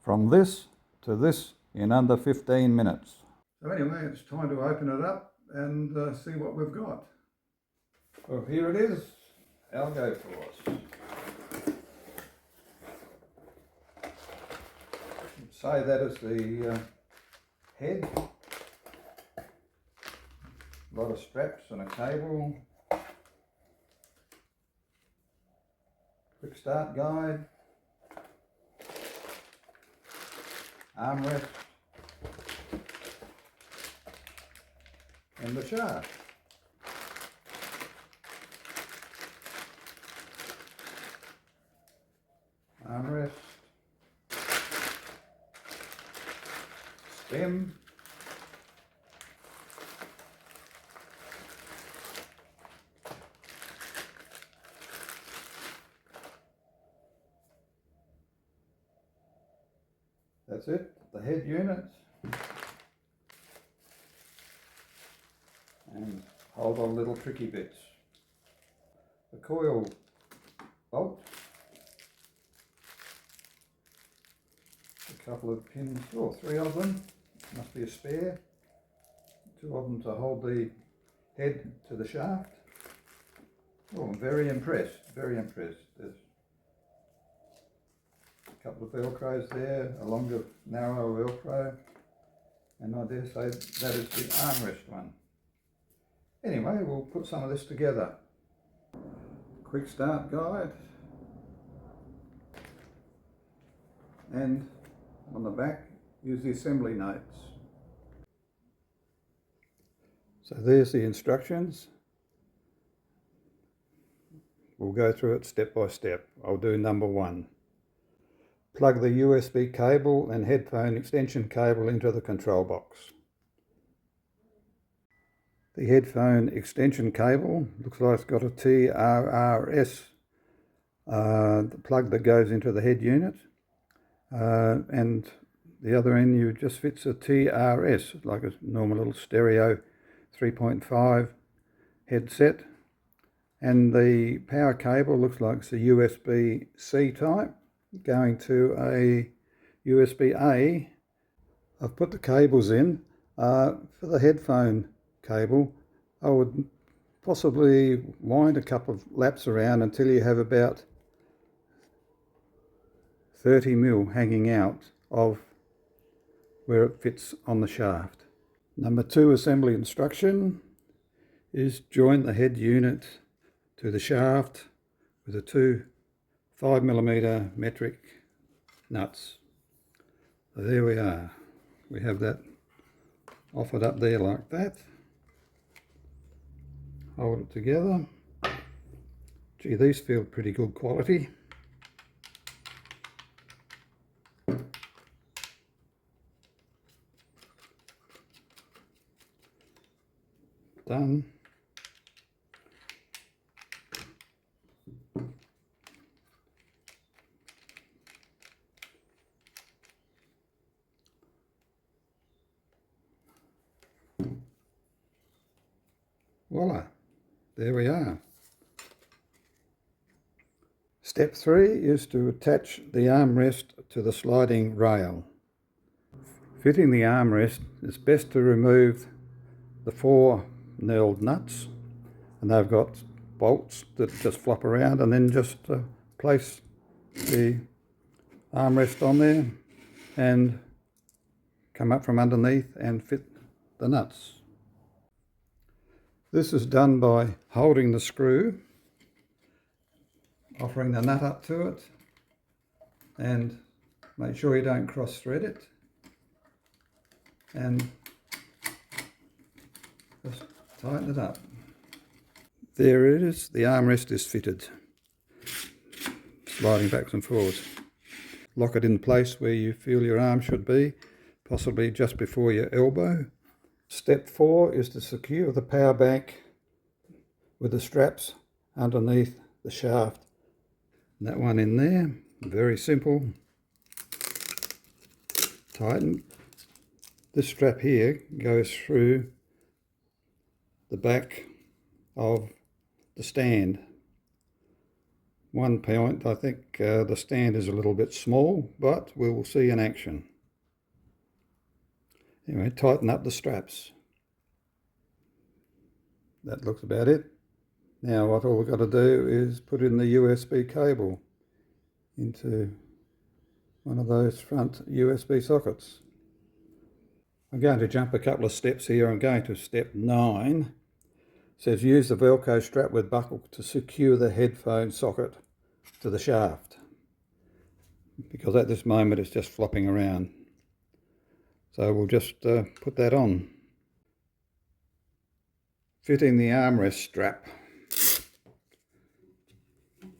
from this to this in under 15 minutes. So anyway, it's time to open it up and see what we've got. Well, here it is, ALGOFORCE. Say that is the head. A lot of straps and a cable. Quick start guide. Armrest. And the shaft. Armrest. Stem. That's it, the head unit. And hold on little tricky bits. The coil bolt. A couple of pins, or 3 of them, must be a spare. 2 of them to hold the head to the shaft. Oh, I'm very impressed, very impressed. There's a couple of velcros there, a longer, narrow velcro, and I dare say that is the armrest one. Anyway, we'll put some of this together. Quick start guide, and on the back use the assembly notes. So there's the instructions. We'll go through it step by step. I'll do number 1. Plug the USB cable and headphone extension cable into the control box. The headphone extension cable looks like it's got a TRRS the plug that goes into the head unit, and the other end you just fits a TRS, like a normal little stereo 3.5 headset. And the power cable looks like it's a USB-C type going to a USB-A. I've put the cables in. For the headphone cable, I would possibly wind a couple of laps around until you have about 30mm hanging out of where it fits on the shaft. Number 2 assembly instruction is join the head unit to the shaft with the 2 5mm metric nuts. So there we are. We have that offered up there like that. Hold it together. Gee, these feel pretty good quality. Done. Voila, there we are. Step 3 is to attach the armrest to the sliding rail. Fitting the armrest, it's best to remove the 4 knurled nuts, and they've got bolts that just flop around, and then just place the armrest on there and come up from underneath and fit the nuts. This is done by holding the screw, offering the nut up to it, and make sure you don't cross thread it, and just tighten it up. There it is, the armrest is fitted, sliding backwards and forwards. Lock it in place where you feel your arm should be, possibly just before your elbow. Step 4 is to secure the power bank with the straps underneath the shaft. And that one in there, very simple. Tighten. This strap here goes through the back of the stand. One point, I think the stand is a little bit small, but we will see in action. Anyway, tighten up the straps. That looks about it. Now what all we've got to do is put in the USB cable into one of those front USB sockets. I'm going to jump a couple of steps here. I'm going to step 9. It says use the Velcro strap with buckle to secure the headphone socket to the shaft, because at this moment it's just flopping around. So we'll just put that on. Fitting the armrest strap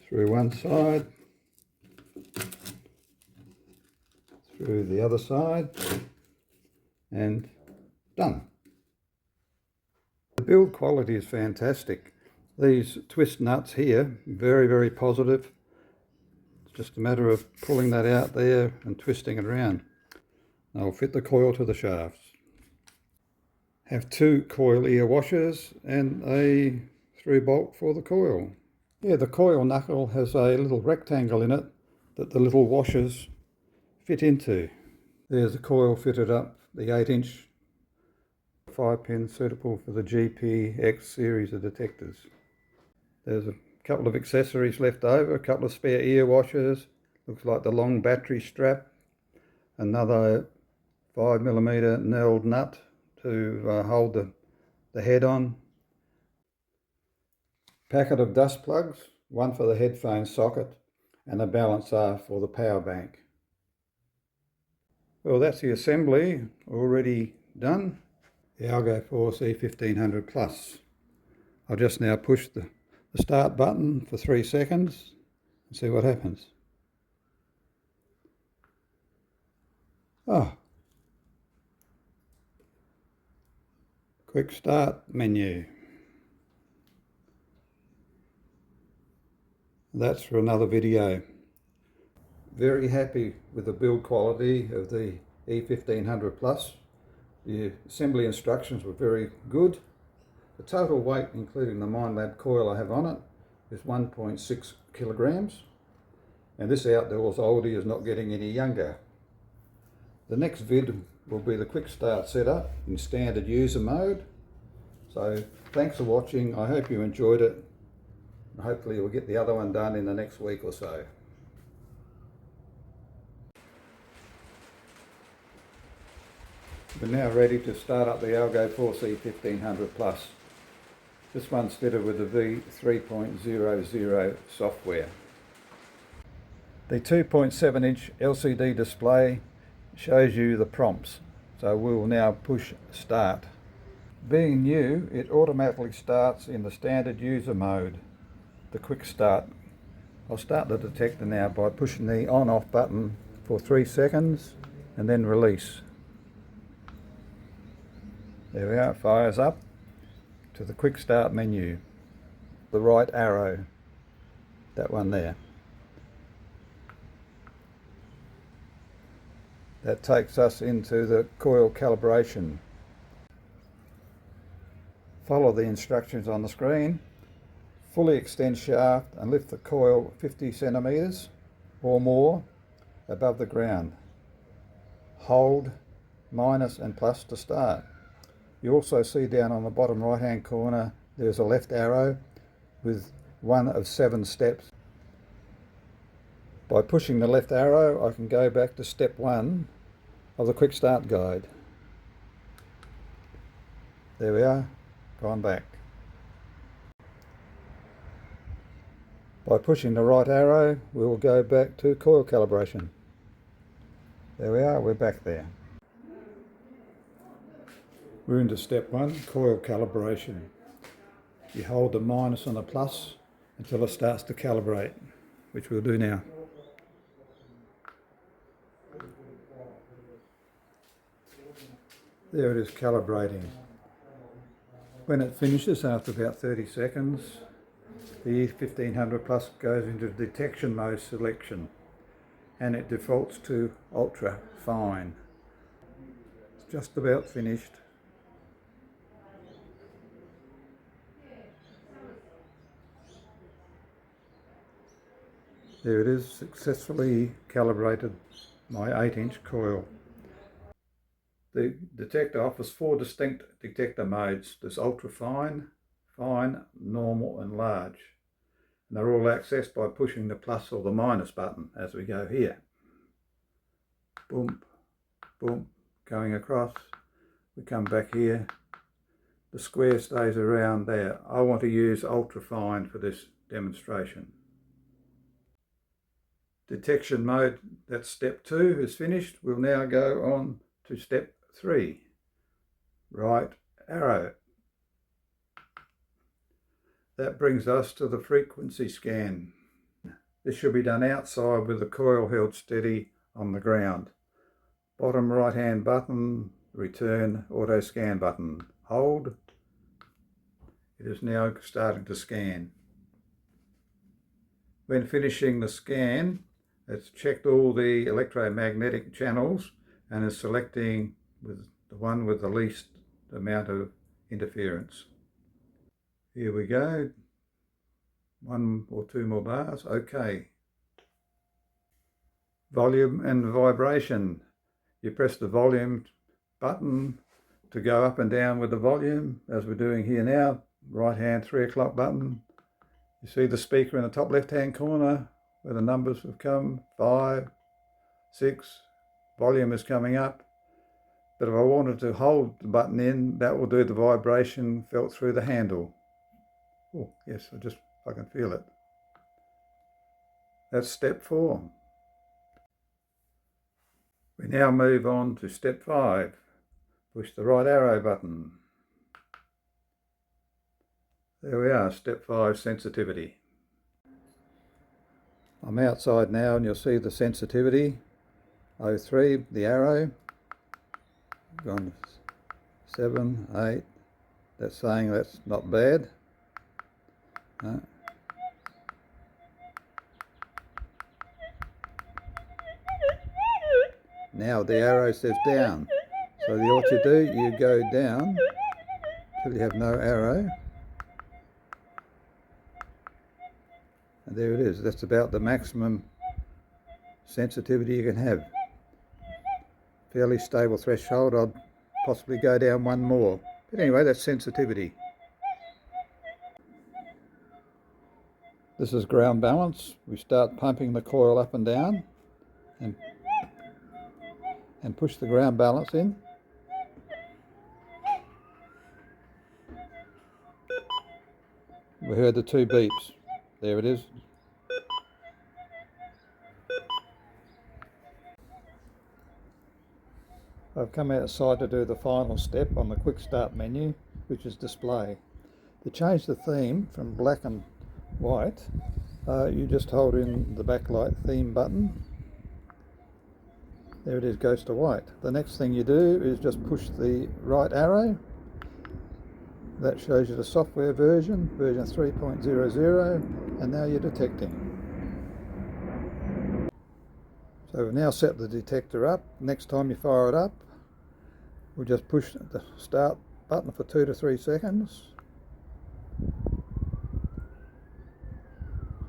through one side, through the other side, and done. The build quality is fantastic. These twist nuts here, very, very positive. It's just a matter of pulling that out there and twisting it around. I'll fit the coil to the shafts. Have 2 coil ear washers and a through bolt for the coil. Yeah, the coil knuckle has a little rectangle in it that the little washers fit into. There's the coil fitted up, the 8-inch 5-pin suitable for the GPX series of detectors. There's a couple of accessories left over, a couple of spare ear washers, looks like the long battery strap, another 5mm knurled nut to hold the head on, packet of dust plugs, one for the headphone socket and a balancer for the power bank. Well, that's the assembly already done. The ALGOFORCE E1500 Plus. I'll just now push the start button for 3 seconds and see what happens. Oh, quick start menu. That's for another video. Very happy with the build quality of the E1500 Plus. The assembly instructions were very good. The total weight, including the Minelab coil I have on it, is 1.6 kilograms. And this outdoors oldie is not getting any younger. The next vid will be the quick start setup in standard user mode. So thanks for watching. I hope you enjoyed it. Hopefully we'll get the other one done in the next week or so. We're now ready to start up the ALGOFORCE E1500 Plus. This one's fitted with the V3.0.0 software. The 2.7-inch LCD display shows you the prompts, so we will now push start. Being new, it automatically starts in the standard user mode, the quick start. I'll start the detector now by pushing the on-off button for 3 seconds and then release. There we are, it fires up to the quick start menu. The right arrow, that one there. That takes us into the coil calibration. Follow the instructions on the screen. Fully extend shaft and lift the coil 50 centimeters or more above the ground. Hold minus and plus to start. You also see down on the bottom right hand corner there's a left arrow with one of 7 steps. By pushing the left arrow I can go back to step 1 of the quick start guide. There we are, gone back. By pushing the right arrow we will go back to coil calibration. There we are, we're back there. We're into step 1, coil calibration. You hold the minus and the plus until it starts to calibrate, which we'll do now. There it is calibrating. When it finishes after about 30 seconds, the E1500 Plus goes into detection mode selection and it defaults to ultra fine. It's just about finished. There it is, successfully calibrated my 8-inch coil. The detector offers 4 distinct detector modes. There's ultra fine, fine, normal and large. And they're all accessed by pushing the plus or the minus button as we go here. Boom, boom, going across. We come back here. The square stays around there. I want to use ultra fine for this demonstration. Detection mode, that's step 2, is finished. We'll now go on to step 3. Right arrow. That brings us to the frequency scan. This should be done outside with the coil held steady on the ground. Bottom right hand button, return auto scan button. Hold. It is now starting to scan. When finishing the scan, it's checked all the electromagnetic channels and is selecting with the one with the least amount of interference. Here we go. 1 or 2 more bars. Okay. Volume and vibration. You press the volume button to go up and down with the volume, as we're doing here now. Right hand 3 o'clock button. You see the speaker in the top left hand corner where the numbers have come. 5, 6. Volume is coming up. But if I wanted to hold the button in, that will do the vibration felt through the handle. Oh, yes, I can feel it. That's step 4. We now move on to step 5. Push the right arrow button. There we are, step 5, sensitivity. I'm outside now and you'll see the sensitivity. 03, the arrow. Gone 7, 8. That's saying that's not bad. No. Now the arrow says down. So what you do, you go down till you have no arrow. And there it is. That's about the maximum sensitivity you can have. Fairly stable threshold. I'd possibly go down 1 more. But anyway, that's sensitivity. This is ground balance. We start pumping the coil up and down and push the ground balance in. We heard the 2 beeps. There it is. I've come outside to do the final step on the quick start menu, which is display. To change the theme from black and white, you just hold in the backlight theme button. There it is, goes to white. The next thing you do is just push the right arrow. That shows you the software version 3.0.0, and now you're detecting. So we've now set the detector up. Next time you fire it up, we'll just push the start button for 2 to 3 seconds.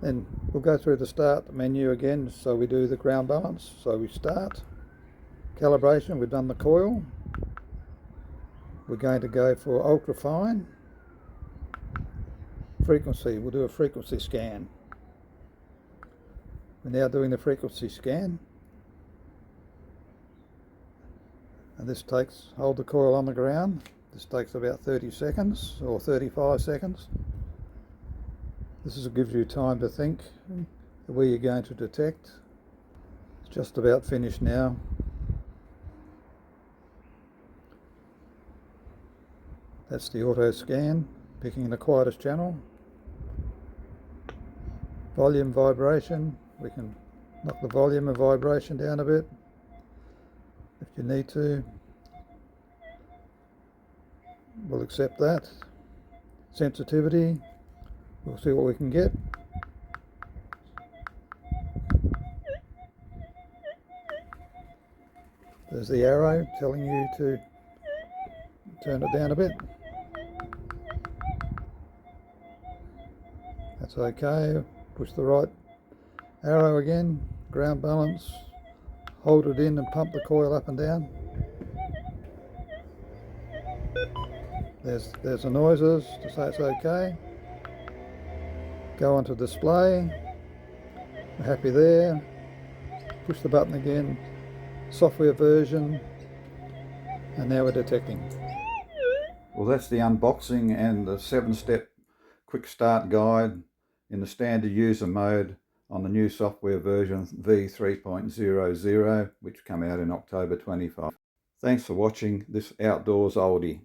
Then we'll go through the start menu again, so we do the ground balance. So we start, calibration, we've done the coil. We're going to go for ultra fine. Frequency, we'll do a frequency scan. We're now doing the frequency scan. And this takes, hold the coil on the ground. This takes about 30 seconds or 35 seconds. This gives you time to think where you're going to detect. It's just about finished now. That's the auto scan, picking the quietest channel. Volume vibration, we can knock the volume and vibration down a bit if you need to. We'll accept that. Sensitivity, we'll see what we can get. There's the arrow telling you to turn it down a bit. That's okay. Push the right Arrow again, ground balance, hold it in and pump the coil up and down. There's the noises to say it's okay. Go onto display, we're happy there. Push the button again, software version, and now we're detecting. Well, that's the unboxing and the 7-step quick start guide in the standard user mode on the new software version V3.0.0, which come out in October 25. Thanks for watching this outdoors oldie.